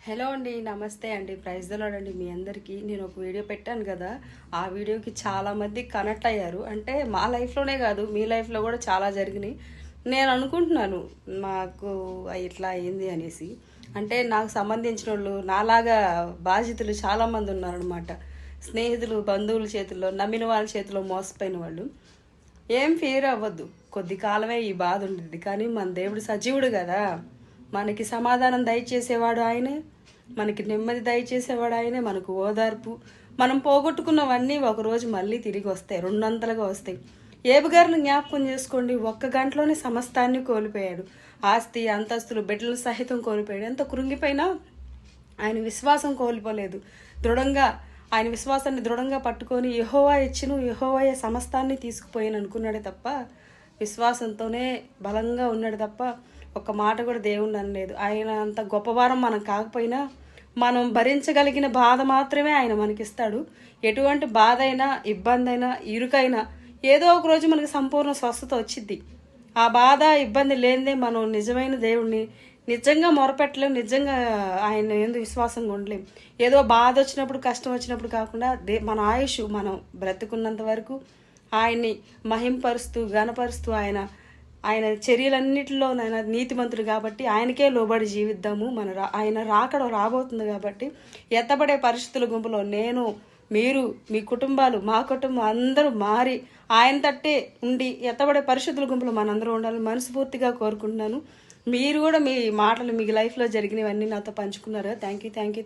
Hello అండి, నమస్తే అండి. ప్రైజ్ ద లార్డ్ అండి. మీ అందరికీ నేను ఒక వీడియో పెట్టాను కదా, ఆ వీడియోకి చాలామంది కనెక్ట్ అయ్యారు. అంటే మా లైఫ్లోనే కాదు, మీ లైఫ్లో కూడా చాలా జరిగినాయి. నేను అనుకుంటున్నాను మాకు ఇట్లా అయింది అనేసి. అంటే నాకు సంబంధించిన వాళ్ళు నాలాగా బాధితులు చాలామంది ఉన్నారనమాట. స్నేహితులు, బంధువుల చేతుల్లో, నమ్మిన వాళ్ళ చేతిలో మోసపోయిన వాళ్ళు. ఏం ఫీర్ అవ్వద్దు, కొద్ది కాలమే ఈ బాధ ఉంటుంది. కానీ మన దేవుడు సజీవుడు కదా, మనకి సమాధానం దయచేసేవాడు ఆయనే, మనకి నెమ్మది దయచేసేవాడు ఆయనే, మనకు ఓదార్పు. మనం పోగొట్టుకున్నవన్నీ ఒకరోజు మళ్ళీ తిరిగి వస్తాయి, రెండంతలుగా వస్తాయి. ఏబు గారిని జ్ఞాపకం చేసుకోండి, ఒక్క గంటలోనే సమస్తాన్ని కోల్పోయాడు. ఆస్తి, అంతస్తులు, బిడ్డలు సహితం కోల్పోయాడు. ఎంత కృంగిపోయినా ఆయన విశ్వాసం కోల్పోలేదు. దృఢంగా ఆయన విశ్వాసాన్ని దృఢంగా పట్టుకొని యెహోవా ఇచ్చును, యెహోవాయే సమస్తాన్ని తీసుకుపోయాను అనుకున్నాడే తప్ప, విశ్వాసంతోనే బలంగా ఉన్నాడు తప్ప ఒక్క మాట కూడా దేవుణ్ణి అనలేదు. ఆయన అంత గొప్పవారం మనం కాకపోయినా మనం భరించగలిగిన బాధ మాత్రమే ఆయన మనకిస్తాడు. ఎటువంటి బాధ అయినా, ఇబ్బంది అయినా, ఇరుకైనా ఏదో ఒక రోజు మనకి సంపూర్ణ స్వస్థత వచ్చిద్ది. ఆ బాధ, ఇబ్బంది లేనిదే మనం నిజమైన దేవుణ్ణి నిజంగా మొరపెట్టలేం, నిజంగా ఆయన ఎందుకు విశ్వాసంగా ఉండలేం. ఏదో బాధ వచ్చినప్పుడు, కష్టం వచ్చినప్పుడు కాకుండా మన ఆయుష్ మనం బ్రతుకున్నంత వరకు ఆయన్ని మహింపరుస్తూ, ఘనపరుస్తూ ఆయన ఆయన చర్యలన్నిటిలో ఆయన నీతిమంతుడు కాబట్టి ఆయనకే లోబడి జీవిద్దాము. ఆయన రాకడ రాబోతుంది కాబట్టి ఎత్తబడే పరిస్థితుల గుంపులో నేను, మీరు, మీ కుటుంబాలు, మా కుటుంబం అందరూ మారి ఆయన తట్టే ఉండి ఎత్తబడే పరిశుద్ధుల గుంపులో మనందరూ ఉండాలని మనస్ఫూర్తిగా కోరుకుంటున్నాను. మీరు కూడా మీ మాటలు, మీ లైఫ్లో జరిగినవన్నీ నాతో పంచుకున్నారు. Thank you.